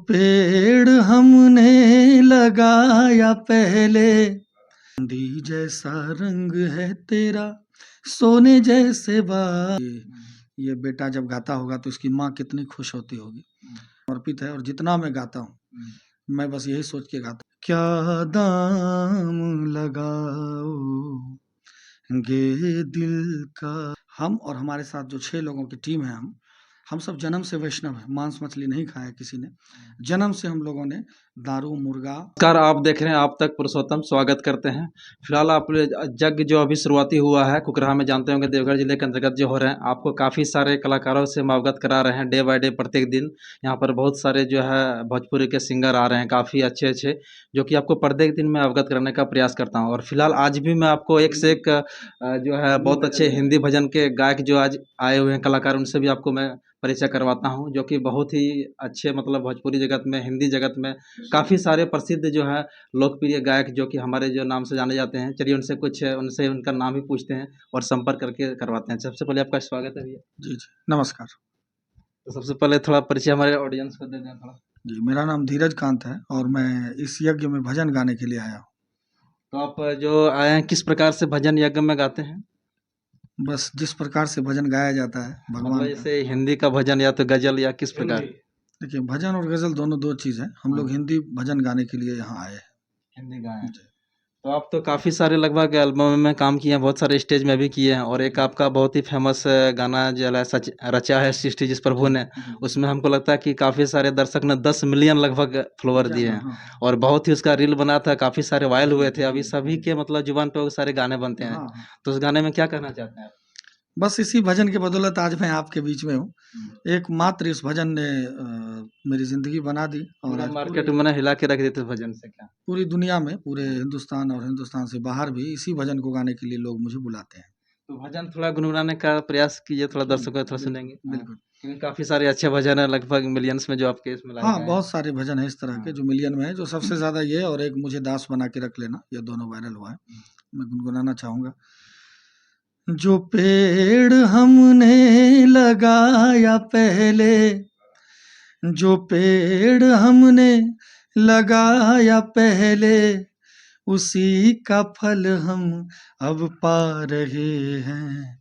पेड़ हमने लगाया पहले, चांदी जैसा रंग है तेरा, सोने जैसे बाल। ये बेटा जब गाता होगा तो इसकी माँ कितनी खुश होती होगी। समर्पित है और जितना मैं गाता हूँ मैं बस यही सोच के गाता हूँ, क्या दाम लगाओगे दिल का। हम और हमारे साथ जो 6 लोगों की टीम है, हम सब जन्म से वैष्णव है। मांस मछली नहीं खाया किसी ने, जन्म से हम लोगों ने दारू मुर्गा। नमस्कार, आप देख रहे हैं आप तक पुरुषोत्तम, स्वागत करते हैं। फिलहाल आप जग जो अभी शुरुआती हुआ है कुकराहा में, जानते होंगे देवघर जिले के अंतर्गत जो हो रहे हैं, आपको काफ़ी सारे कलाकारों से हम अवगत करा रहे हैं डे बाय डे, प्रत्येक दिन। यहाँ पर बहुत सारे जो है भोजपुरी के सिंगर आ रहे हैं, काफ़ी अच्छे अच्छे, जो कि आपको प्रत्येक दिन मैं अवगत कराने का प्रयास करता हूँ। और फिलहाल आज भी मैं आपको एक से एक जो है बहुत अच्छे हिंदी भजन के गायक जो आज आए हुए हैं कलाकार, उनसे भी आपको मैं परिचय करवाता हूँ, जो कि बहुत ही अच्छे, मतलब भोजपुरी जगत में, हिंदी जगत में काफ़ी सारे प्रसिद्ध जो है लोकप्रिय गायक जो कि हमारे जो नाम से जाने जाते हैं। चलिए उनसे उनका नाम ही पूछते हैं और संपर्क करके करवाते हैं। सबसे पहले आपका स्वागत है भैया। जी जी नमस्कार। तो सबसे पहले थोड़ा परिचय हमारे ऑडियंस को दे दें थोड़ा। जी, मेरा नाम धीरज कांत है और मैं इस यज्ञ में भजन गाने के लिए आया हूँ। तो आप जो आए हैं किस प्रकार से भजन यज्ञ में गाते हैं? बस जिस प्रकार से भजन गाया जाता है मतलब भगवान का। जैसे हिंदी का भजन या तो गजल, या किस प्रकार? देखिए, भजन और गजल दोनों 2 चीज़ है। हम लोग हिंदी भजन गाने के लिए यहाँ आए हैं। हिंदी गाए हैं। जी। तो आप तो काफ़ी सारे लगभग एल्बम में काम किए हैं, बहुत सारे स्टेज में भी किए हैं, और एक आपका बहुत ही फेमस गाना जो है सच रचा है सृष्टि जिस प्रभु ने, उसमें हमको लगता है कि काफ़ी सारे दर्शक ने 10 मिलियन लगभग फॉलोअर दिए हैं, हाँ, और बहुत ही उसका रील बना था, काफ़ी सारे वायरल हुए थे। अभी सभी के मतलब जुबान पे वो सारे गाने बनते हैं। हाँ। तो उस गाने में क्या कहना चाहते हैं आप? बस इसी भजन के बदौलत आज मैं आपके बीच में हूँ। एकमात्र इस भजन ने मेरी ज़िंदगी बना दी और पूरा आज मार्केट में ना हिला के रख देते भजन से क्या? पूरी दुनिया में, पूरे हिंदुस्तान और हिंदुस्तान से बाहर भी इसी भजन को गाने के लिए लोग मुझे बुलाते हैं। तो भजन थोड़ा गुनगुनाने का प्रयास कीजिए, थोड़ा दर्शकों को थोड़ा सुनेंगे। हाँ, बिल्कुल। क्योंकि काफ़ी सारे अच्छे भजन हैं, लगभग मिलियंस में जो आपके इसमें लाए हाँ, गए हैं। बहुत सारे भजन हैं इस तरह के जो मिलियन में है, जो सबसे ज़्यादा ये और एक मुझे दास बना के रख लेना, ये दोनों वायरल हुआ है। मैं गुनगुनाना चाहूँगा। जो पेड़ हमने लगाया पहले, जो पेड़ हमने लगाया पहले, उसी का फल हम अब पा रहे हैं।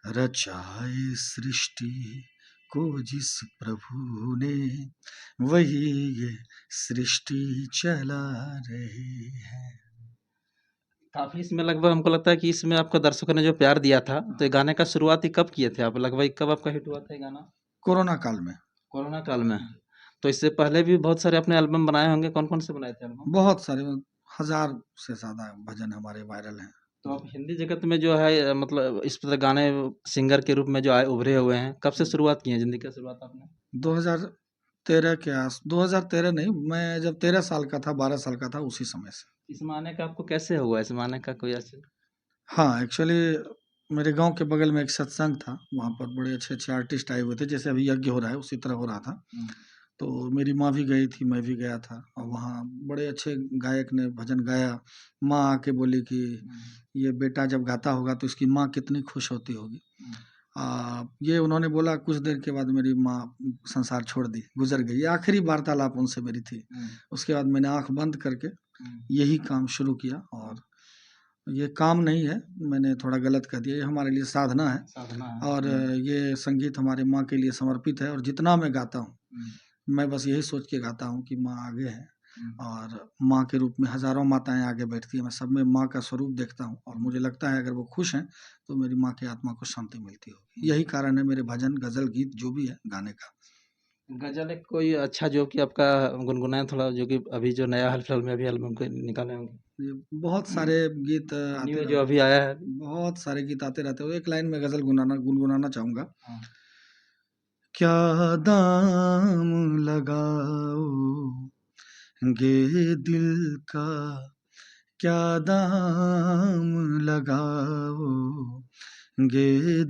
रचाए सृष्टि को जिस प्रभु ने, वही ये सृष्टि चला रहे हैं। काफ़ी इसमें लगभग हमको लगता है कि इसमें आपको दर्शकों ने जो प्यार दिया था, तो ये गाने का शुरुआत ही कब किए थे आप? लगभग कब आपका हिट हुआ था ये गाना? कोरोना काल में। कोरोना काल में। तो इससे पहले भी बहुत सारे आपने एल्बम बनाए होंगे, कौन-कौन से बनाए थे एल्बम? बहुत सारे, 1000 से ज़्यादा भजन हमारे वायरल हैं। तो आप हिंदी जगत में जो है मतलब इस तरह गाने सिंगर के रूप में जो आए उभरे हुए हैं, कब से शुरुआत की है ज़िंदगी की शुरुआत आपने? 2013 के 2013 नहीं, मैं जब 13 साल का था, 12 साल का था, उसी समय से। इसमें आने का आपको कैसे हुआ? इसमें आने का कोई ऐसे? हाँ, एक्चुअली मेरे गाँव के बगल में एक सत्संग था, वहाँ पर बड़े अच्छे-अच्छे आर्टिस्ट आए हुए थे, जैसे अभी यज्ञ हो रहा है उसी तरह हो रहा था। तो मेरी माँ भी गई थी, मैं भी गया था और वहाँ बड़े अच्छे गायक ने भजन गाया। माँ आके बोली कि ये बेटा जब गाता होगा तो इसकी माँ कितनी खुश होती होगी। ये उन्होंने बोला, कुछ देर के बाद मेरी माँ संसार छोड़ दी, गुज़र गई। ये आखिरी वार्तालाप उनसे मेरी थी। उसके बाद मैंने आँख बंद करके यही काम शुरू किया और ये काम नहीं है, मैंने थोड़ा गलत कह दिया, ये हमारे लिए साधना है। साधना है। और ये संगीत हमारे माँ के लिए समर्पित है और जितना मैं गाता हूँ, मैं बस यही सोच के गाता हूँ कि माँ आगे है और माँ के रूप में हज़ारों माताएँ आगे बैठती हैं, मैं सब में माँ का स्वरूप देखता हूँ और मुझे लगता है अगर वो खुश हैं, तो मेरी माँ की आत्मा को शांति मिलती होगी। यही कारण है मेरे भजन, गज़ल, गीत जो भी है गाने का। गज़ल एक कोई अच्छा जो कि आपका गुनगुनाएँ थोड़ा, जो कि अभी जो नया हाल-फिलहाल में अभी एल्बम कोई निकाले होंगे? ये बहुत सारे गीत आते न्यू जो रहते अभी आया है। हैं, बहुत सारे गीत आते रहते हैं। एक लाइन में गज़ल गुनगुनाना चाहूँगा। हाँ। क्या दाम लगाओगे दिल का, क्या दाम लगाओगे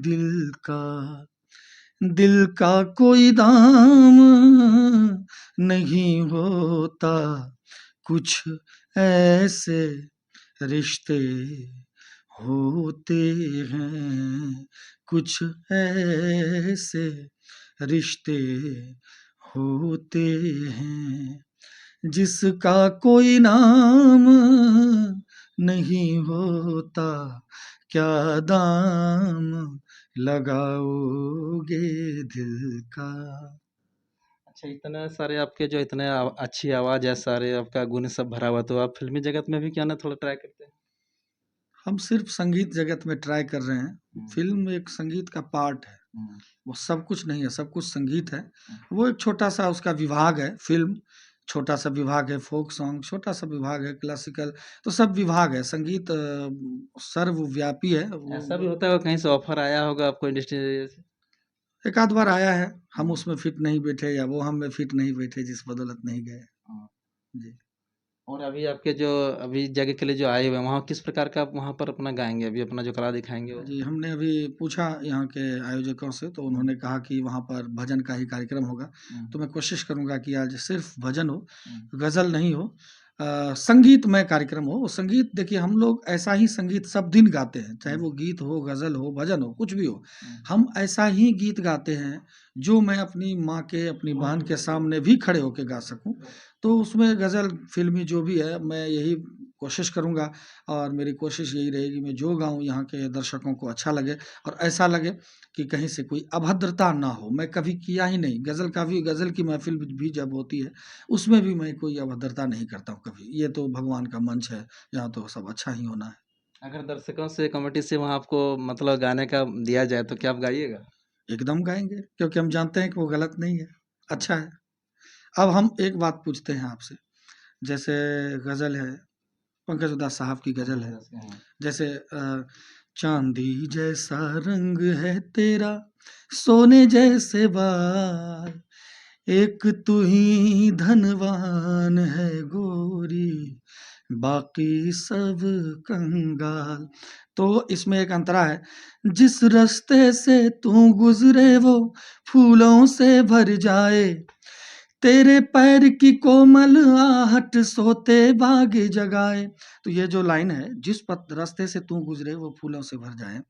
दिल का, दिल का कोई दाम नहीं होता, कुछ ऐसे रिश्ते होते हैं, कुछ ऐसे रिश्ते होते हैं, जिसका कोई नाम नहीं होता, क्या दाम लगाओगे दिल का। अच्छा, इतने सारे आपके जो इतने अच्छी आवाज़ है, सारे आपका गुण सब भरा हुआ, तो आप फ़िल्मी जगत में भी क्यों ना थोड़ा ट्राई करते हैं? हम सिर्फ संगीत जगत में ट्राई कर रहे हैं। फ़िल्म एक संगीत का पार्ट है, वो सब कुछ नहीं है, सब कुछ संगीत है। वो एक छोटा-सा उसका विभाग है, फ़िल्म छोटा-सा विभाग है, फ़ोक सॉन्ग छोटा-सा विभाग है, क्लासिकल तो सब विभाग है। संगीत सर्वव्यापी है। ऐसा भी वो होता होगा कहीं से ऑफ़र आया होगा आपको इंडस्ट्री से? एक आध बार आया है, हम उसमें फिट नहीं बैठे या वो हम में फिट नहीं बैठे, जिस बदौलत नहीं गए। हाँ। जी। और अभी आपके जो अभी जगह के लिए जो आए हुए हैं, वहाँ किस प्रकार का आप वहाँ पर अपना गाएँगे? अभी अपना जो कला दिखाएँगे वो? जी, हमने अभी पूछा यहाँ के आयोजकों से, तो उन्होंने कहा कि वहाँ पर भजन का ही कार्यक्रम होगा। तो मैं कोशिश करूँगा कि आज सिर्फ़ भजन हो, गज़ल नहीं हो, संगीतमय कार्यक्रम हो। संगीत देखिए, हम लोग ऐसा ही संगीत सब दिन गाते हैं, चाहे वो गीत हो, गज़ल हो, भजन हो, कुछ भी हो। हम ऐसा ही गीत गाते हैं, जो मैं अपनी माँ के, अपनी बहन के सामने भी खड़े होके गा सकूँ। तो उसमें गज़ल, फ़िल्मी जो भी है, मैं यही कोशिश करूँगा और मेरी कोशिश यही रहेगी, मैं जो गाऊँ यहाँ के दर्शकों को अच्छा लगे और ऐसा लगे कि कहीं से कोई अभद्रता ना हो। मैं कभी किया ही नहीं, गज़ल की महफ़िल भी जब होती है, उसमें भी मैं कोई अभद्रता नहीं करता हूँ कभी। ये तो भगवान का मंच है, यहाँ तो सब अच्छा ही होना है। अगर दर्शकों से, कमिटी से वहाँ आपको मतलब गाने का दिया जाए, तो क्या आप गाइएगा? एकदम गाएँगे, क्योंकि हम जानते हैं कि वो गलत नहीं है, अच्छा है। अब हम एक बात पूछते हैं आपसे, जैसे गज़ल है, पंकज उधास साहब की गज़ल है। जैसे चांदी जैसा रंग है तेरा, सोने जैसे बाल, एक तू ही धनवान है गोरी, बाकी सब कंगाल। तो इसमें एक अंतरा है, जिस रास्ते से तू गुजरे वो फूलों से भर जाए, तेरे पैर की कोमल आहट सोते बाग जगाए। तो ये जो लाइन है, जिस पथ रास्ते से तू गुजरे वो फूलों से भर जाए,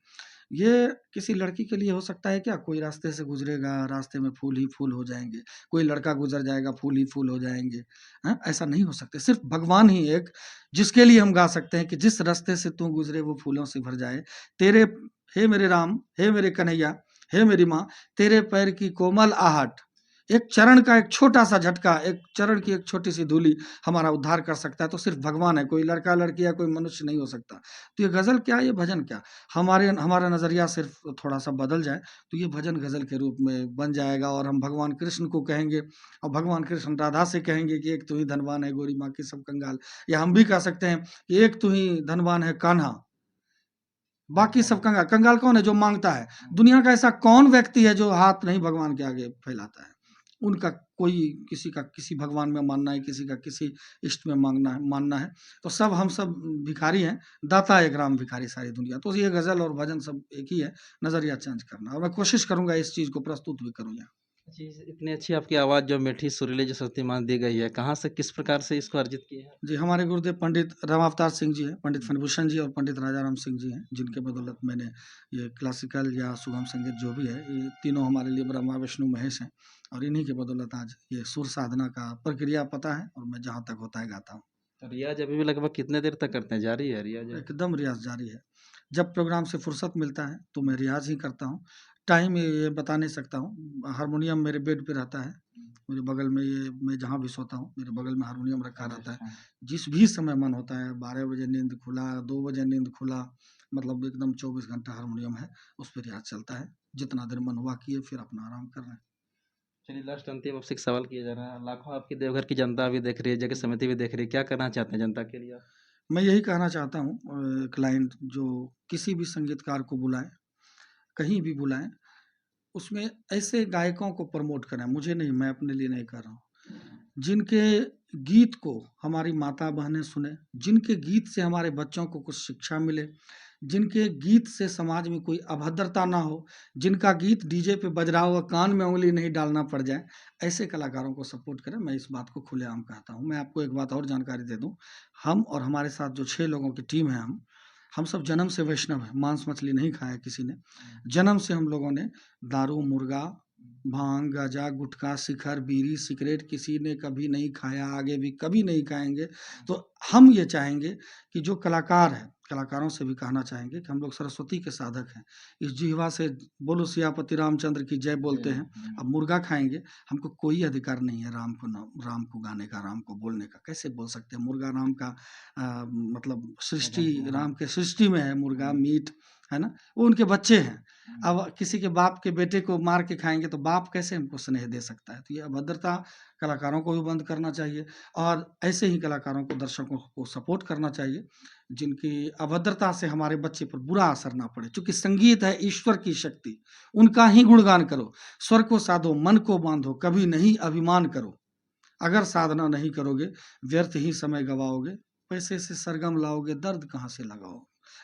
ये किसी लड़की के लिए हो सकता है क्या? कोई रास्ते से गुजरेगा, रास्ते में फूल ही फूल हो जाएँगे, कोई लड़का गुज़र जाएगा, फूल ही फूल हो जाएँगे, हाँ? ऐसा नहीं हो सकता। सिर्फ़ भगवान ही एक, जिसके लिए हम गा सकते हैं कि जिस रास्ते से तू गुजरे वो फूलों से भर जाए, तेरे हे मेरे राम, हे मेरे कन्हैया, हे मेरी माँ, तेरे पैर की कोमल आहट, एक चरण का एक छोटा-सा झटका, एक चरण की एक छोटी-सी धूलि हमारा उद्धार कर सकता है, तो सिर्फ़ भगवान है, कोई लड़का-लड़की या कोई मनुष्य नहीं हो सकता। तो ये गज़ल क्या, ये भजन क्या? हमारा नज़रिया सिर्फ़ थोड़ा-सा बदल जाए, तो ये भजन गज़ल के रूप में बन जाएगा और हम भगवान कृष्ण को कहेंगे और भगवान कृष्ण राधा से कहेंगे कि एक तू ही धनवान है गोरी बाकी सब कंगाल। या हम भी कह सकते हैं कि एक तू ही धनवान है कान्हा, बाकी सब कंगाल। कंगाल कौन है? जो माँगता है। दुनिया का ऐसा कौन व्यक्ति है जो हाथ नहीं भगवान के आगे फैलाता है? उनका कोई, किसी का किसी भगवान में मानना है, किसी का किसी इष्ट में मानना है। तो सब हम सब भिखारी हैं, दाता एक राम भिखारी सारी दुनिया। तो ये गज़ल और भजन सब एक ही है, नज़रिया चेंज करना, और मैं कोशिश करूँगा इस चीज़ को प्रस्तुत भी करूँ यहाँ। जी, इतनी अच्छी आपकी आवाज़ जो मीठी सुरीली जो शक्तिमान दी गई है, कहाँ से किस प्रकार से इसको अर्जित किए हैं? जी, हमारे गुरुदेव पंडित रामावतार सिंह जी हैं, पंडित फणिभूषण जी और पंडित राजाराम सिंह जी हैं, जिनके बदौलत मैंने ये क्लासिकल या सुगम संगीत जो भी है, ये तीनों हमारे लिए ब्रह्मा, विष्णु, महेश हैं और इन्हीं की बदौलत आज ये सुर साधना का प्रक्रिया पता है और मैं जहाँ तक होता है गाता हूँ। तो रियाज़ अभी भी लगभग कितने देर तक करते हैं? जारी है रियाज़ अभी? एकदम रियाज़ जारी है। जब प्रोग्राम से फुर्सत मिलता है, तो मैं रियाज़ ही करता हूँ। टाइम ये बता नहीं सकता हूँ। हारमोनियम मेरे बेड पे रहता है। मेरे बगल में, ये मैं जहाँ भी सोता हूँ, मेरे बगल में हारमोनियम रखा रहता है। जिस भी समय मन होता है, 12 बजे नींद खुला, 2 बजे नींद खुला, मतलब एकदम 24 घंटा हारमोनियम है, उस पे रियाज़ चलता है। जितना देर मन हुआ किए, फिर अपना आराम कर रहे हैं। चलिए, लास्ट अंतिम आपसे एक सवाल किया जा रहा है। लाखों आपकी देवघर की जनता भी देख रही है, जगह समिति भी देख रही है, क्या करना चाहते हैं जनता के लिए आप? मैं यही कहना चाहता हूँ, क्लाइंट जो किसी भी संगीतकार को बुलाएँ, कहीं भी बुलाएँ, उसमें ऐसे गायकों को प्रमोट करें, मुझे नहीं, मैं अपने लिए नहीं कर रहा हूँ। जिनके गीत को हमारी माता-बहनें सुनें, जिनके गीत से हमारे बच्चों को कुछ शिक्षा मिले, जिनके गीत से समाज में कोई अभद्रता ना हो, जिनका गीत डीजे पे बज रहा हो और कान में उँगली नहीं डालना पड़ जाए, ऐसे कलाकारों को सपोर्ट करें। मैं इस बात को खुलेआम कहता हूँ। मैं आपको एक बात और जानकारी दे दूँ, हम और हमारे साथ जो 6 लोगों की टीम है, हम सब जन्म से वैष्णव हैं, मांस-मछली नहीं खाया किसी ने। जन्म से हम लोगों ने दारू, मुर्गा, भांग, गांजा, गुटखा, शिखर, बीड़ी, सिगरेट किसी ने कभी नहीं खाया, आगे भी कभी नहीं खाएँगे। तो हम ये चाहेंगे कि जो कलाकार हैं, कलाकारों से भी कहना चाहेंगे कि हम लोग सरस्वती के साधक हैं। इस जिह्वा से बोलो सियापति रामचंद्र की जय बोलते हैं। अब मुर्गा खाएँगे, हमको कोई अधिकार नहीं है राम को गाने का, राम को बोलने का। कैसे बोल सकते हैं? मुर्गा राम का मतलब सृष्टि, राम के सृष्टि में है मुर्गा, मीट, है ना? वो उनके बच्चे हैं। अब किसी के बाप के बेटे को मार के खाएँगे तो बाप कैसे हमको स्नेह दे सकता है? तो ये अभद्रता कलाकारों को भी बंद करना चाहिए और ऐसे ही कलाकारों को, दर्शकों को सपोर्ट करना चाहिए, जिनकी अभद्रता से हमारे बच्चे पर बुरा असर ना पड़े। चूँकि संगीत है ईश्वर की शक्ति, उनका ही गुणगान करो। स्वर को साधो, मन को बाँधो, कभी नहीं अभिमान करो। अगर साधना नहीं करोगे, व्यर्थ ही समय गवाओगे। पैसे से सरगम लाओगे, दर्द कहाँ से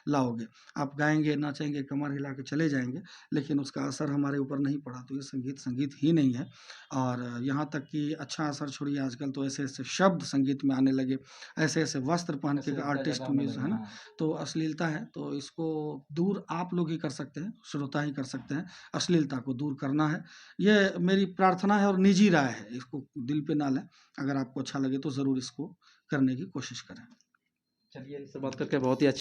लाओगे। आप गाएँगे, नाचेंगे, कमर हिला के चले जाएँगे, लेकिन उसका असर हमारे ऊपर नहीं पड़ा, तो ये संगीत, संगीत ही नहीं है। और यहाँ तक कि अच्छा असर छोड़िए, आजकल तो ऐसे-ऐसे शब्द संगीत में आने लगे, ऐसे-ऐसे वस्त्र पहन के आर्टिस्ट म्यूज़, है ना? तो अश्लीलता है, तो इसको दूर आप लोग ही कर सकते हैं, श्रोता ही कर सकते हैं। अश्लीलता को दूर करना है, ये मेरी प्रार्थना है और निजी राय है, इसको दिल पे ना लें। अगर आपको अच्छा लगे तो ज़रूर इसको करने की कोशिश करें। चलिए, इससे बात करके बहुत ही अच्छा